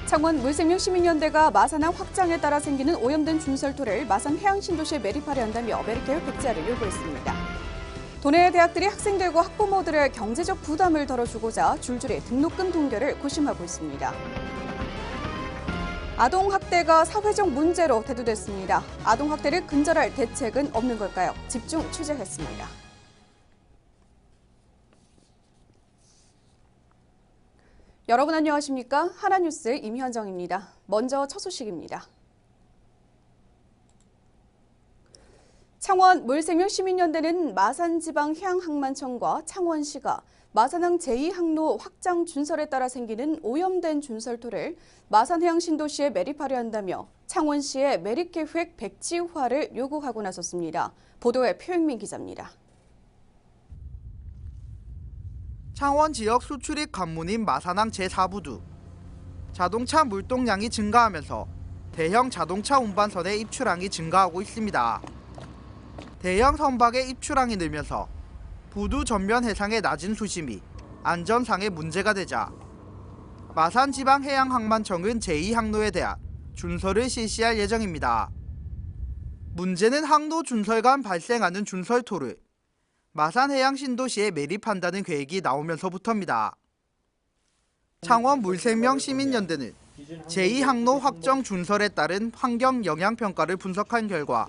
창원 물생명시민연대가 마산항 확장에 따라 생기는 오염된 준설토를 마산 해양신도시에 매립하려 한다며 매립계획 백지화를 요구했습니다. 도내 대학들이 학생들과 학부모들의 경제적 부담을 덜어주고자 줄줄이 등록금 동결을 고심하고 있습니다. 아동학대가 사회적 문제로 대두됐습니다. 아동학대를 근절할 대책은 없는 걸까요? 집중 취재했습니다. 여러분 안녕하십니까? 하나뉴스 임현정입니다. 먼저 첫 소식입니다. 창원 물생명시민연대는 마산지방해양항만청과 창원시가 마산항 제2항로 확장 준설에 따라 생기는 오염된 준설토를 마산해양신도시에 매립하려 한다며 창원시의 매립계획 백지화를 요구하고 나섰습니다. 보도에 표영민 기자입니다. 창원 지역 수출입 관문인 마산항 제4부두. 자동차 물동량이 증가하면서 대형 자동차 운반선의 입출항이 증가하고 있습니다. 대형 선박의 입출항이 늘면서 부두 전면 해상의 낮은 수심이 안전상의 문제가 되자 마산지방해양항만청은 제2항로에 대한 준설을 실시할 예정입니다. 문제는 항로 준설 간 발생하는 준설토를 마산해양신도시에 매립한다는 계획이 나오면서부터입니다. 창원 물생명시민연대는 제2항로 확정 준설에 따른 환경 영향평가를 분석한 결과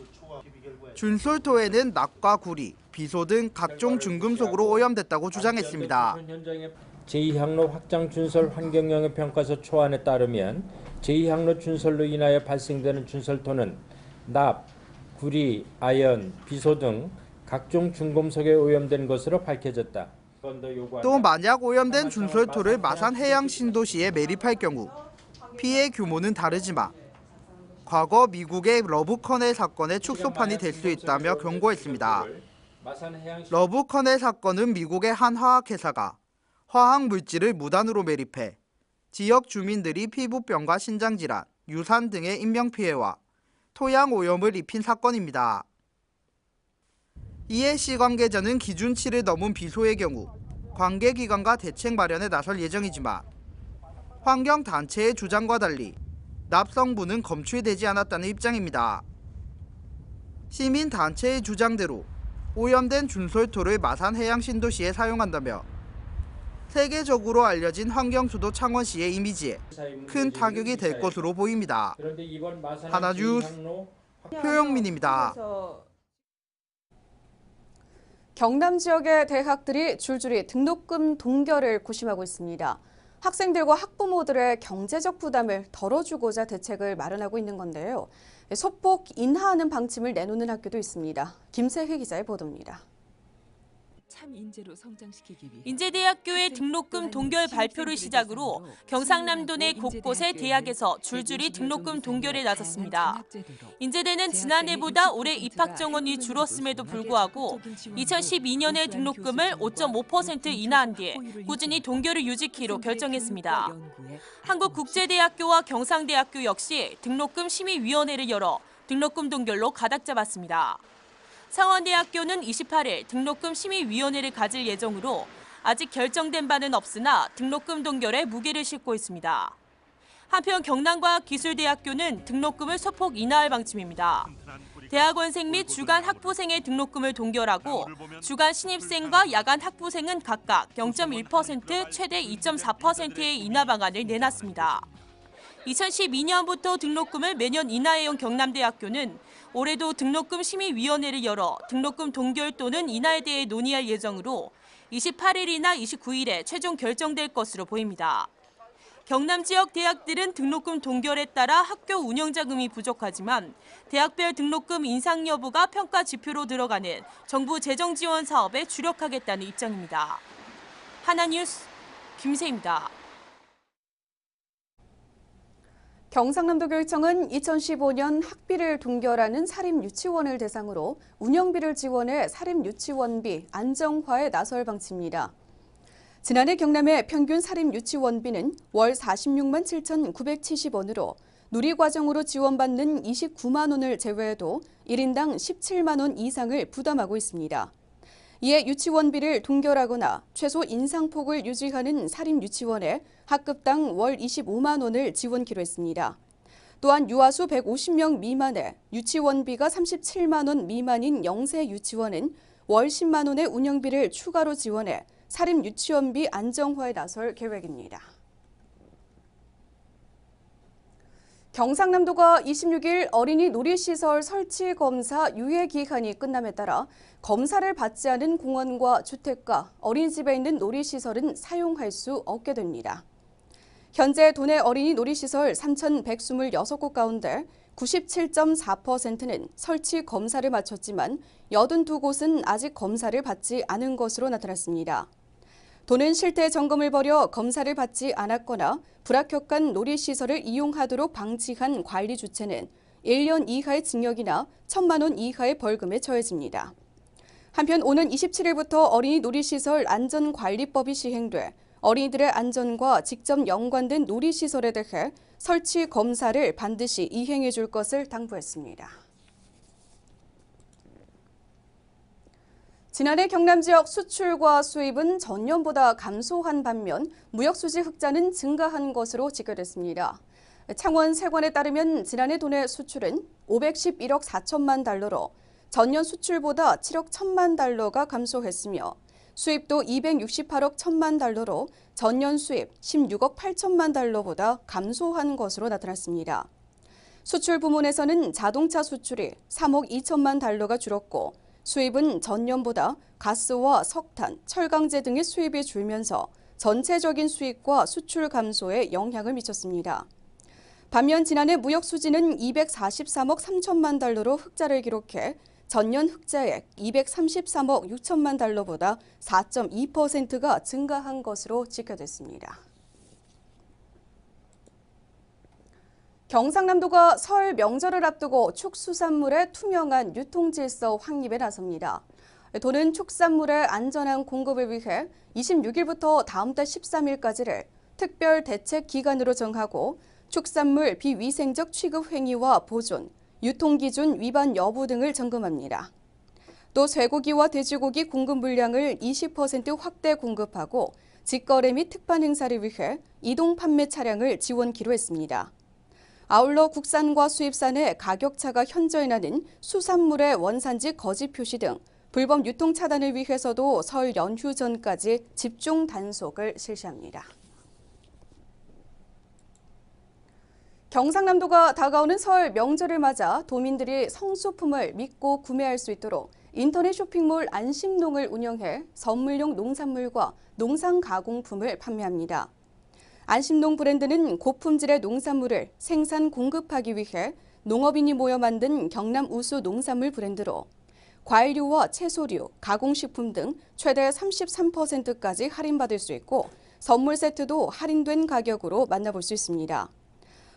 준설토에는 납과 구리, 비소 등 각종 중금속으로 오염됐다고 주장했습니다. 제2항로 확장 준설 환경영향평가서 초안에 따르면 제2항로 준설로 인하여 발생되는 준설토는 납, 구리, 아연, 비소 등 각종 중금속에 오염된 것으로 밝혀졌다. 또 만약 오염된 준설토를 마산해양신도시에 매립할 경우 피해 규모는 다르지만 과거 미국의 러브커넬 사건의 축소판이 될 수 있다며 경고했습니다. 러브커넬 사건은 미국의 한 화학회사가 화학물질을 무단으로 매립해 지역 주민들이 피부병과 신장질환, 유산 등의 인명피해와 토양 오염을 입힌 사건입니다. 이에 시 관계자는 기준치를 넘은 비소의 경우 관계기관과 대책 마련에 나설 예정이지만 환경단체의 주장과 달리 납 성분은 검출되지 않았다는 입장입니다. 시민단체의 주장대로 오염된 준설토를 마산해양신도시에 사용한다며 세계적으로 알려진 환경수도 창원시의 이미지에 큰 타격이 될 것으로 보입니다. 하나뉴스 표영민입니다. 경남 지역의 대학들이 줄줄이 등록금 동결을 고심하고 있습니다. 학생들과 학부모들의 경제적 부담을 덜어주고자 대책을 마련하고 있는 건데요. 소폭 인하하는 방침을 내놓는 학교도 있습니다. 김세희 기자의 보도입니다. 인제대학교의 등록금 동결 발표를 시작으로 경상남도 내 곳곳의 대학에서 줄줄이 등록금 동결에 나섰습니다. 인제대는 지난해보다 올해 입학 정원이 줄었음에도 불구하고 2012년에 등록금을 5.5% 인하한 뒤에 꾸준히 동결을 유지키로 결정했습니다. 한국국제대학교와 경상대학교 역시 등록금 심의위원회를 열어 등록금 동결로 가닥 잡았습니다. 창원대학교는 28일 등록금 심의위원회를 가질 예정으로 아직 결정된 바는 없으나 등록금 동결에 무게를 싣고 있습니다. 한편 경남과학기술대학교는 등록금을 소폭 인하할 방침입니다. 대학원생 및 주간 학부생의 등록금을 동결하고 주간 신입생과 야간 학부생은 각각 0.1%, 최대 2.4%의 인하 방안을 내놨습니다. 2012년부터 등록금을 매년 인하해온 경남대학교는 올해도 등록금 심의위원회를 열어 등록금 동결 또는 인하에 대해 논의할 예정으로 28일이나 29일에 최종 결정될 것으로 보입니다. 경남 지역 대학들은 등록금 동결에 따라 학교 운영 자금이 부족하지만 대학별 등록금 인상 여부가 평가 지표로 들어가는 정부 재정 지원 사업에 주력하겠다는 입장입니다. 하나뉴스 김세희입니다. 경상남도교육청은 2015년 학비를 동결하는 사립유치원을 대상으로 운영비를 지원해 사립유치원비 안정화에 나설 방침입니다. 지난해 경남의 평균 사립유치원비는 월 46만 7,970원으로 누리과정으로 지원받는 29만 원을 제외해도 1인당 17만 원 이상을 부담하고 있습니다. 이에 유치원비를 동결하거나 최소 인상폭을 유지하는 사립유치원에 학급당 월 25만 원을 지원키로 했습니다. 또한 유아수 150명 미만에 유치원비가 37만 원 미만인 영세 유치원은 월 10만 원의 운영비를 추가로 지원해 사립유치원비 안정화에 나설 계획입니다. 경상남도가 26일 어린이 놀이시설 설치 검사 유예 기한이 끝남에 따라 검사를 받지 않은 공원과 주택가, 어린이집에 있는 놀이시설은 사용할 수 없게 됩니다. 현재 도내 어린이 놀이시설 3,126곳 가운데 97.4%는 설치 검사를 마쳤지만 82곳은 아직 검사를 받지 않은 것으로 나타났습니다. 도는 실태 점검을 벌여 검사를 받지 않았거나 불합격한 놀이시설을 이용하도록 방치한 관리 주체는 1년 이하의 징역이나 1,000만 원 이하의 벌금에 처해집니다. 한편 오는 27일부터 어린이 놀이시설 안전관리법이 시행돼 어린이들의 안전과 직접 연관된 놀이시설에 대해 설치 검사를 반드시 이행해 줄 것을 당부했습니다. 지난해 경남 지역 수출과 수입은 전년보다 감소한 반면 무역수지 흑자는 증가한 것으로 집계됐습니다. 창원 세관에 따르면 지난해 도내 수출은 511억 4천만 달러로 전년 수출보다 7억 1천만 달러가 감소했으며 수입도 268억 1천만 달러로 전년 수입 16억 8천만 달러보다 감소한 것으로 나타났습니다. 수출 부문에서는 자동차 수출이 3억 2천만 달러가 줄었고 수입은 전년보다 가스와 석탄, 철강제 등의 수입이 줄면서 전체적인 수입과 수출 감소에 영향을 미쳤습니다. 반면 지난해 무역 수지는 243억 3천만 달러로 흑자를 기록해 전년 흑자액 233억 6천만 달러보다 4.2%가 증가한 것으로 집계됐습니다. 경상남도가 설 명절을 앞두고 축수산물의 투명한 유통 질서 확립에 나섭니다. 도는 축산물의 안전한 공급을 위해 26일부터 다음 달 13일까지를 특별 대책 기간으로 정하고 축산물 비위생적 취급 행위와 보존, 유통기준 위반 여부 등을 점검합니다. 또 쇠고기와 돼지고기 공급 물량을 20% 확대 공급하고 직거래 및 특판 행사를 위해 이동 판매 차량을 지원키로 했습니다. 아울러 국산과 수입산의 가격차가 현저히 나는 수산물의 원산지 거짓 표시 등 불법 유통 차단을 위해서도 설 연휴 전까지 집중 단속을 실시합니다. 경상남도가 다가오는 설 명절을 맞아 도민들이 성수품을 믿고 구매할 수 있도록 인터넷 쇼핑몰 안심농을 운영해 선물용 농산물과 농산 가공품을 판매합니다. 안심농 브랜드는 고품질의 농산물을 생산 공급하기 위해 농업인이 모여 만든 경남 우수 농산물 브랜드로 과일류와 채소류, 가공식품 등 최대 33%까지 할인받을 수 있고 선물 세트도 할인된 가격으로 만나볼 수 있습니다.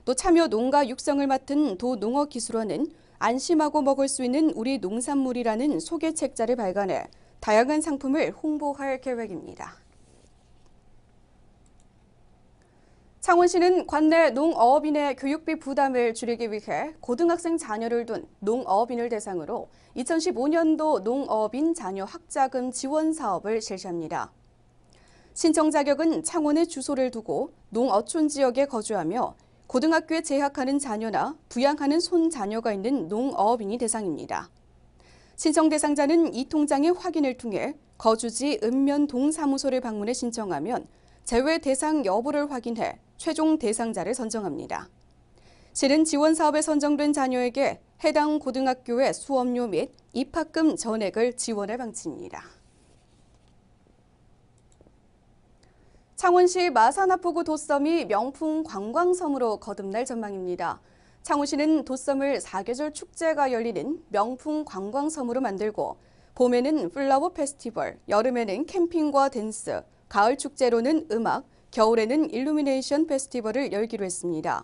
또 참여 농가 육성을 맡은 도농어기술원은 안심하고 먹을 수 있는 우리 농산물이라는 소개 책자를 발간해 다양한 상품을 홍보할 계획입니다. 창원시는 관내 농어업인의 교육비 부담을 줄이기 위해 고등학생 자녀를 둔 농어업인을 대상으로 2015년도 농어업인 자녀 학자금 지원 사업을 실시합니다. 신청 자격은 창원에 주소를 두고 농어촌 지역에 거주하며 고등학교에 재학하는 자녀나 부양하는 손자녀가 있는 농어업인이 대상입니다. 신청 대상자는 이 통장의 확인을 통해 거주지 읍면 동사무소를 방문해 신청하면 제외 대상 여부를 확인해 최종 대상자를 선정합니다. 시는 지원 사업에 선정된 자녀에게 해당 고등학교의 수업료 및 입학금 전액을 지원할 방침입니다. 창원시 마산하포구 도섬이 명품 관광섬으로 거듭날 전망입니다. 창원시는 도섬을 사계절 축제가 열리는 명품 관광섬으로 만들고 봄에는 플라워 페스티벌, 여름에는 캠핑과 댄스, 가을 축제로는 음악, 겨울에는 일루미네이션 페스티벌을 열기로 했습니다.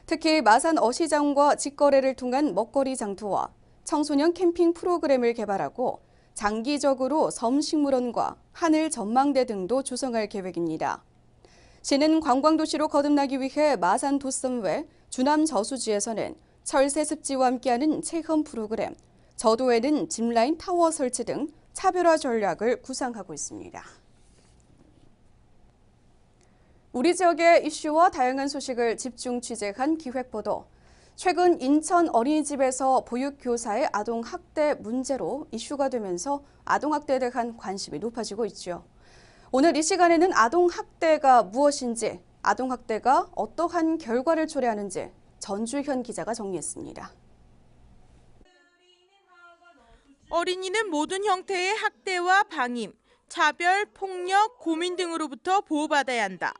특히 마산 어시장과 직거래를 통한 먹거리 장터와 청소년 캠핑 프로그램을 개발하고 장기적으로 섬식물원과 하늘 전망대 등도 조성할 계획입니다. 시는 관광도시로 거듭나기 위해 마산 도섬 외 주남 저수지에서는 철새 습지와 함께하는 체험 프로그램, 저도에는 짚라인 타워 설치 등 차별화 전략을 구상하고 있습니다. 우리 지역의 이슈와 다양한 소식을 집중 취재한 기획보도. 최근 인천 어린이집에서 보육교사의 아동학대 문제로 이슈가 되면서 아동학대에 대한 관심이 높아지고 있죠. 오늘 이 시간에는 아동학대가 무엇인지, 아동학대가 어떠한 결과를 초래하는지 전주현 기자가 정리했습니다. 어린이는 모든 형태의 학대와 방임, 차별, 폭력, 고민 등으로부터 보호받아야 한다.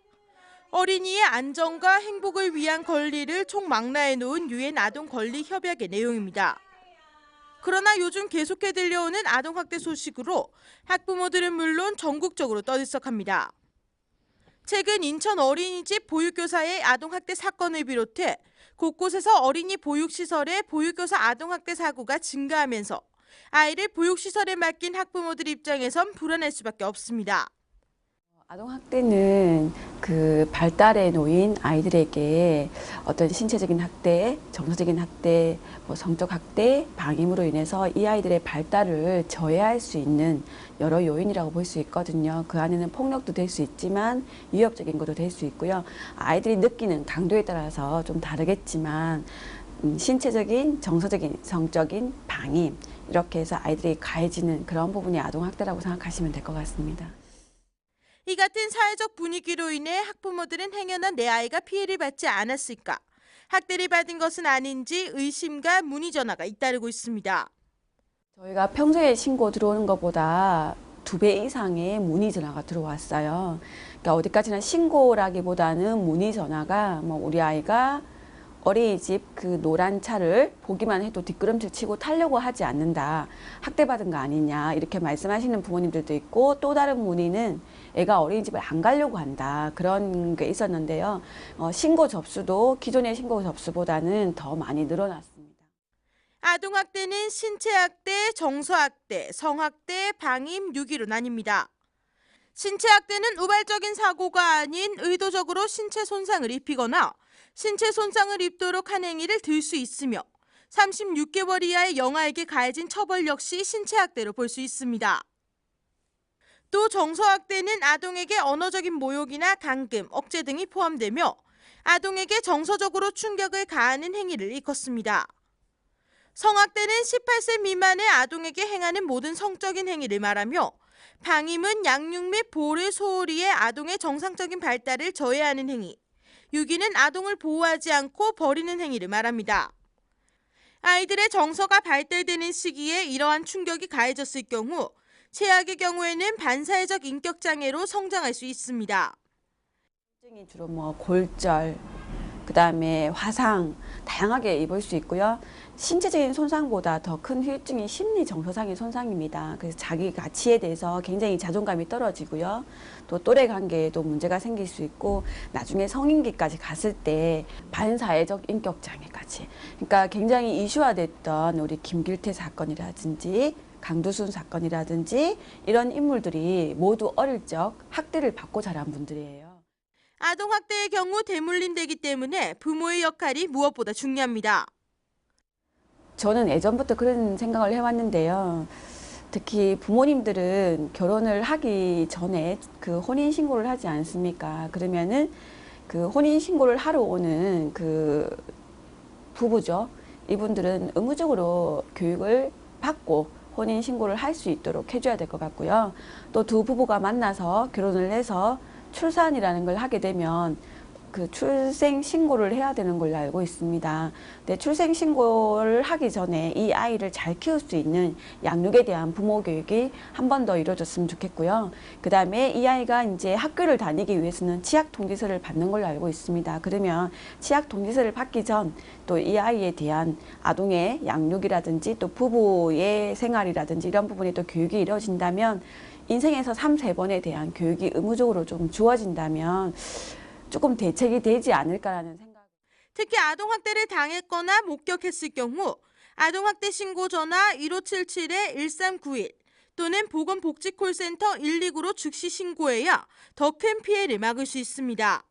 어린이의 안전과 행복을 위한 권리를 총망라해 놓은 유엔 아동권리협약의 내용입니다. 그러나 요즘 계속해 들려오는 아동학대 소식으로 학부모들은 물론 전국적으로 떠들썩합니다. 최근 인천 어린이집 보육교사의 아동학대 사건을 비롯해 곳곳에서 어린이 보육시설의 보육교사 아동학대 사고가 증가하면서 아이를 보육시설에 맡긴 학부모들 입장에선 불안할 수밖에 없습니다. 아동학대는 그 발달에 놓인 아이들에게 어떤 신체적인 학대, 정서적인 학대, 성적 학대, 방임으로 인해서 이 아이들의 발달을 저해할 수 있는 여러 요인이라고 볼 수 있거든요. 그 안에는 폭력도 될 수 있지만 위협적인 것도 될 수 있고요. 아이들이 느끼는 강도에 따라서 좀 다르겠지만 신체적인, 정서적인, 성적인 방임 이렇게 해서 아이들이 가해지는 그런 부분이 아동학대라고 생각하시면 될 것 같습니다. 이 같은 사회적 분위기로 인해 학부모들은 행여나 내 아이가 피해를 받지 않았을까, 학대를 받은 것은 아닌지 의심과 문의 전화가 잇따르고 있습니다. 저희가 평소에 신고 들어오는 것보다 2배 이상의 문의 전화가 들어왔어요. 그러니까 어디까지나 신고라기보다는 문의 전화가 우리 아이가 어린이집 그 노란 차를 보기만 해도 뒷걸음질 치고 타려고 하지 않는다. 학대받은 거 아니냐 이렇게 말씀하시는 부모님들도 있고, 또 다른 문의는 애가 어린이집을 안 가려고 한다. 그런 게 있었는데요. 신고 접수도 기존의 신고 접수보다는 더 많이 늘어났습니다. 아동학대는 신체학대, 정서학대, 성학대, 방임, 유기로 나뉩니다. 신체학대는 우발적인 사고가 아닌 의도적으로 신체 손상을 입히거나 신체 손상을 입도록 한 행위를 들 수 있으며 36개월 이하의 영아에게 가해진 처벌 역시 신체학대로 볼 수 있습니다. 또 정서학대는 아동에게 언어적인 모욕이나 감금, 억제 등이 포함되며 아동에게 정서적으로 충격을 가하는 행위를 일컫습니다. 성학대는 18세 미만의 아동에게 행하는 모든 성적인 행위를 말하며 방임은 양육 및 보호를 소홀히 해 아동의 정상적인 발달을 저해하는 행위, 유기는 아동을 보호하지 않고 버리는 행위를 말합니다. 아이들의 정서가 발달되는 시기에 이러한 충격이 가해졌을 경우 최악의 경우에는 반사회적 인격장애로 성장할 수 있습니다. 주로 골절, 그다음에 화상 다양하게 입을 수 있고요. 신체적인 손상보다 더 큰 후유증이 심리 정서상의 손상입니다. 그래서 자기 가치에 대해서 굉장히 자존감이 떨어지고요. 또 또래 관계에도 문제가 생길 수 있고, 나중에 성인기까지 갔을 때 반사회적 인격 장애까지. 그러니까 굉장히 이슈화됐던 우리 김길태 사건이라든지 강두순 사건이라든지 이런 인물들이 모두 어릴 적 학대를 받고 자란 분들이에요. 아동학대의 경우 대물림되기 때문에 부모의 역할이 무엇보다 중요합니다. 저는 예전부터 그런 생각을 해왔는데요. 특히 부모님들은 결혼을 하기 전에 그 혼인신고를 하지 않습니까? 그러면은 그 혼인신고를 하러 오는 그 부부죠. 이분들은 의무적으로 교육을 받고 혼인신고를 할 수 있도록 해줘야 될 것 같고요. 또 두 부부가 만나서 결혼을 해서 출산이라는 걸 하게 되면 그 출생 신고를 해야 되는 걸로 알고 있습니다. 근데 출생 신고를 하기 전에 이 아이를 잘 키울 수 있는 양육에 대한 부모 교육이 한 번 더 이루어졌으면 좋겠고요. 그 다음에 이 아이가 이제 학교를 다니기 위해서는 치약 통지서를 받는 걸로 알고 있습니다. 그러면 치약 통지서를 받기 전 또 이 아이에 대한 아동의 양육이라든지 또 부부의 생활이라든지 이런 부분에 또 교육이 이루어진다면, 인생에서 3-4번에 대한 교육이 의무적으로 좀 주어진다면 조금 대책이 되지 않을까라는 생각. 특히 아동학대를 당했거나 목격했을 경우 아동학대 신고 전화 1577-1391 또는 보건복지콜센터 129로 즉시 신고해야 더 큰 피해를 막을 수 있습니다.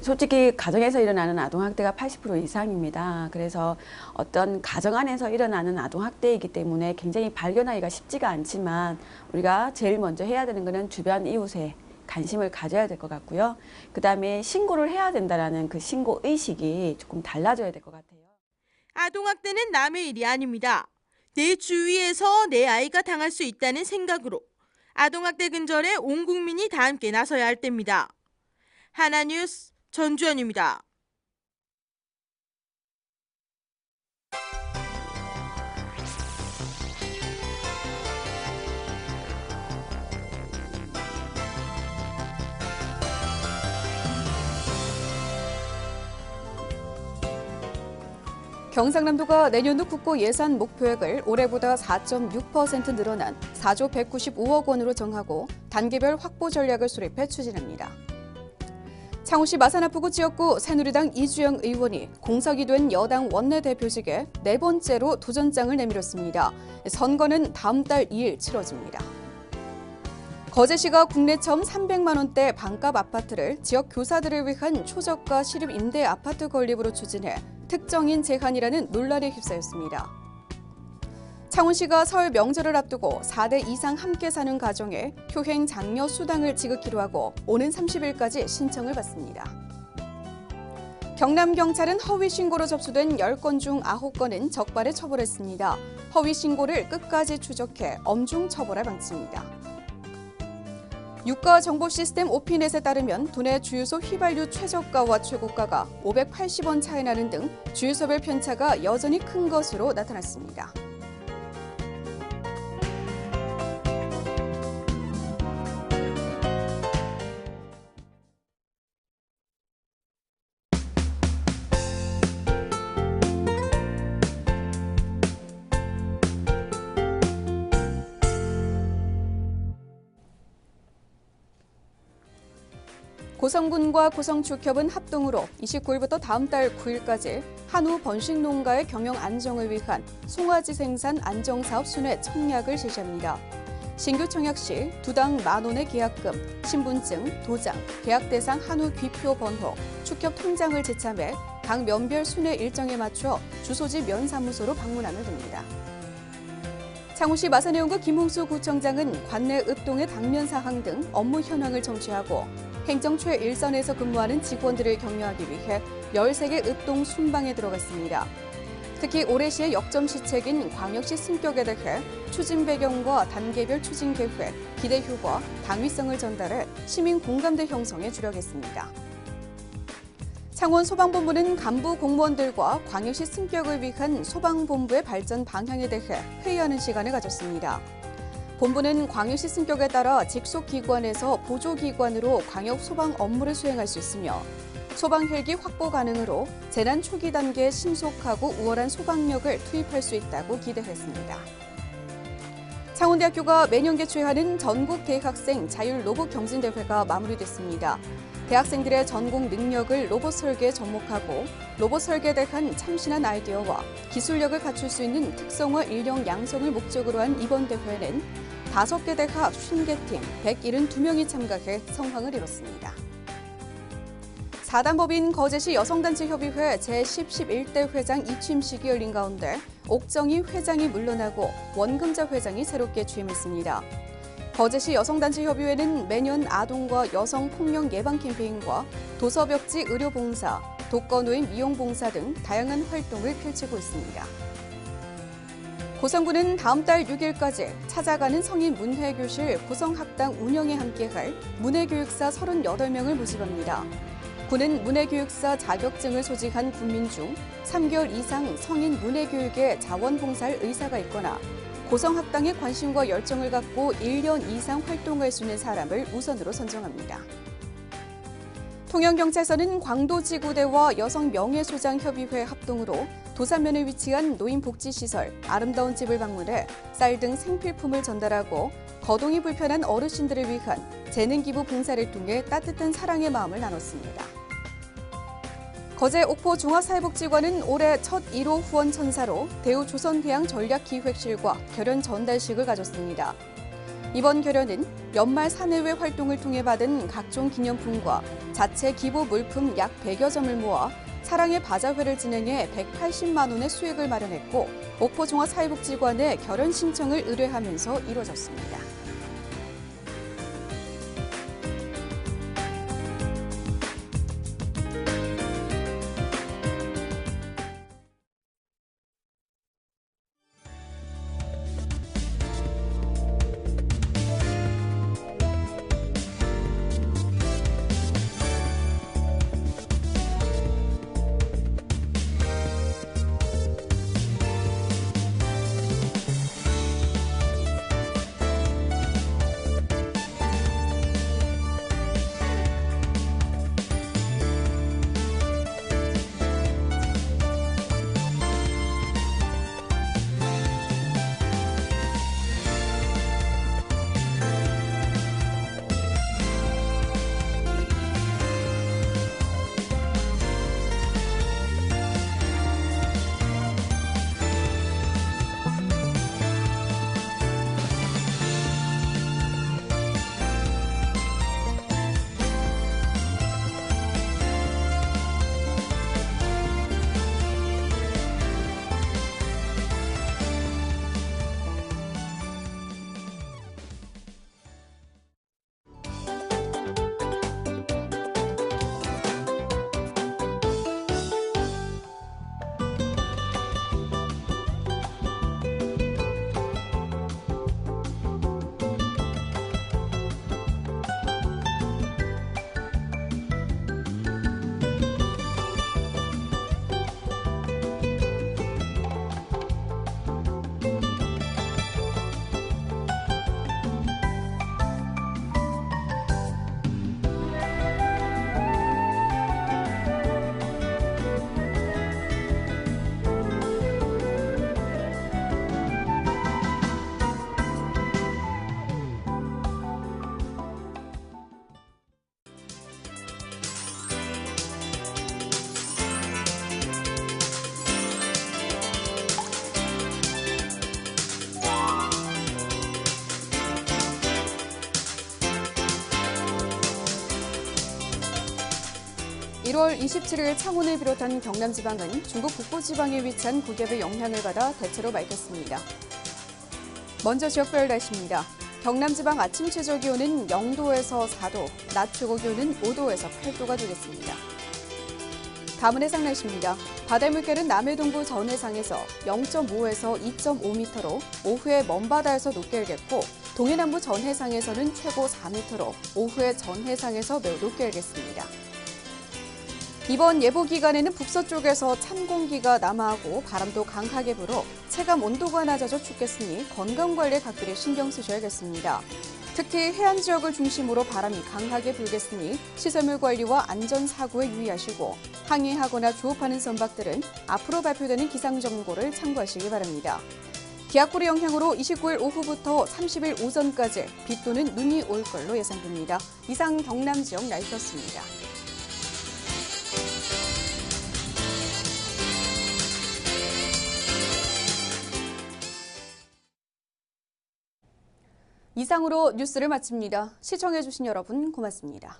솔직히 가정에서 일어나는 아동학대가 80% 이상입니다. 그래서 어떤 가정 안에서 일어나는 아동학대이기 때문에 굉장히 발견하기가 쉽지가 않지만 우리가 제일 먼저 해야 되는 것은 주변 이웃에 관심을 가져야 될 것 같고요. 그다음에 신고를 해야 된다라는 그 신고 의식이 조금 달라져야 될 것 같아요. 아동학대는 남의 일이 아닙니다. 내 주위에서 내 아이가 당할 수 있다는 생각으로 아동학대 근절에 온 국민이 다 함께 나서야 할 때입니다. 하나뉴스 전주현입니다. 경상남도가 내년도 국고 예산 목표액을 올해보다 4.6% 늘어난 4조 195억 원으로 정하고 단계별 확보 전략을 수립해 추진합니다. 창원시 마산아프구 지역구 새누리당 이주영 의원이 공석이 된 여당 원내대표직에 네 번째로 도전장을 내밀었습니다. 선거는 다음 달 2일 치러집니다. 거제시가 국내 처음 300만 원대 반값 아파트를 지역 교사들을 위한 초저가 시립 임대 아파트 건립으로 추진해 특정인 제한이라는 논란에 휩싸였습니다. 창원시가 설 명절을 앞두고 4대 이상 함께 사는 가정에 효행 장려 수당을 지급키로 하고 오는 30일까지 신청을 받습니다. 경남경찰은 허위 신고로 접수된 10건 중 9건은 적발에 처벌했습니다. 허위 신고를 끝까지 추적해 엄중 처벌할 방침입니다. 유가정보시스템 오피넷에 따르면 도내 주유소 휘발유 최저가와 최고가가 580원 차이 나는 등 주유소별 편차가 여전히 큰 것으로 나타났습니다. 고성군과 고성축협은 합동으로 29일부터 다음 달 9일까지 한우 번식농가의 경영 안정을 위한 송아지 생산 안정사업 순회 청약을 실시합니다. 신규 청약 시 두당 10,000원의 계약금, 신분증, 도장, 계약 대상 한우 귀표 번호, 축협 통장을 제참해 각 면별 순회 일정에 맞춰 주소지 면사무소로 방문하면 됩니다. 창원시 마산해운구 김홍수 구청장은 관내 읍동의 당면 사항 등 업무 현황을 점취하고 행정 최일선에서 근무하는 직원들을 격려하기 위해 13개 읍동 순방에 들어갔습니다. 특히 올해시의 역점 시책인 광역시 승격에 대해 추진 배경과 단계별 추진 계획, 기대 효과, 당위성을 전달해 시민 공감대 형성에 주력했습니다. 창원 소방본부는 간부 공무원들과 광역시 승격을 위한 소방본부의 발전 방향에 대해 회의하는 시간을 가졌습니다. 본부는 광역시 승격에 따라 직속기관에서 보조기관으로 광역 소방 업무를 수행할 수 있으며 소방 헬기 확보 가능으로 재난 초기 단계에 신속하고 우월한 소방력을 투입할 수 있다고 기대했습니다. 창원대학교가 매년 개최하는 전국 대학생 자율 로봇 경진대회가 마무리됐습니다. 대학생들의 전공 능력을 로봇 설계에 접목하고 로봇 설계에 대한 참신한 아이디어와 기술력을 갖출 수 있는 특성화 인력 양성을 목적으로 한 이번 대회는 5개 대학 50개 팀 172명이 참가해 성황을 이뤘습니다. 4단법인 거제시 여성단체협의회 제11대 회장 이취임식이 열린 가운데 옥정희 회장이 물러나고 원금자 회장이 새롭게 취임했습니다. 거제시 여성단체협의회는 매년 아동과 여성 폭력 예방 캠페인과 도서벽지 의료봉사, 독거노인 미용봉사 등 다양한 활동을 펼치고 있습니다. 고성군은 다음 달 6일까지 찾아가는 성인 문해교실 고성학당 운영에 함께할 문해교육사 38명을 모집합니다. 군은 문해교육사 자격증을 소지한 군민 중 3개월 이상 성인 문해교육에 자원봉사할 의사가 있거나 고성학당에 관심과 열정을 갖고 1년 이상 활동할 수 있는 사람을 우선으로 선정합니다. 통영경찰서는 광도지구대와 여성명예소장협의회 합동으로 도산면에 위치한 노인복지시설 아름다운 집을 방문해 쌀 등 생필품을 전달하고 거동이 불편한 어르신들을 위한 재능기부 봉사를 통해 따뜻한 사랑의 마음을 나눴습니다. 거제 옥포 종합사회복지관은 올해 첫 1호 후원 천사로 대우조선해양 전략기획실과 결연 전달식을 가졌습니다. 이번 결연은 연말 사내외 활동을 통해 받은 각종 기념품과 자체 기부 물품 약 100여 점을 모아 사랑의 바자회를 진행해 180만 원의 수익을 마련했고 목포종합사회복지관에 결연 신청을 의뢰하면서 이루어졌습니다. (1월 27일) 창원을 비롯한 경남지방은 중국 북부지방에 위치한 국엽의 영향을 받아 대체로 맑겠습니다. 먼저 지역별 날씨입니다. 경남지방 아침 최저기온은 0도에서 4도, 낮 최고기온은 5도에서 8도가 되겠습니다. 밤은 해상 날씨입니다. 바다의 물결은 남해 동부 전해상에서 0.5에서 2.5m로 오후에 먼바다에서 높게 일겠고 동해 남부 전해상에서는 최고 4m로 오후에 전해상에서 매우 높게 일겠습니다. 이번 예보 기간에는 북서쪽에서 찬 공기가 남하하고 바람도 강하게 불어 체감 온도가 낮아져 춥겠으니 건강관리에 각별히 신경 쓰셔야겠습니다. 특히 해안 지역을 중심으로 바람이 강하게 불겠으니 시설물 관리와 안전사고에 유의하시고 항해하거나 조업하는 선박들은 앞으로 발표되는 기상정보를 참고하시기 바랍니다. 기압골의 영향으로 29일 오후부터 30일 오전까지 비 또는 눈이 올 걸로 예상됩니다. 이상 경남 지역 날씨였습니다. 이상으로 뉴스를 마칩니다. 시청해주신 여러분 고맙습니다.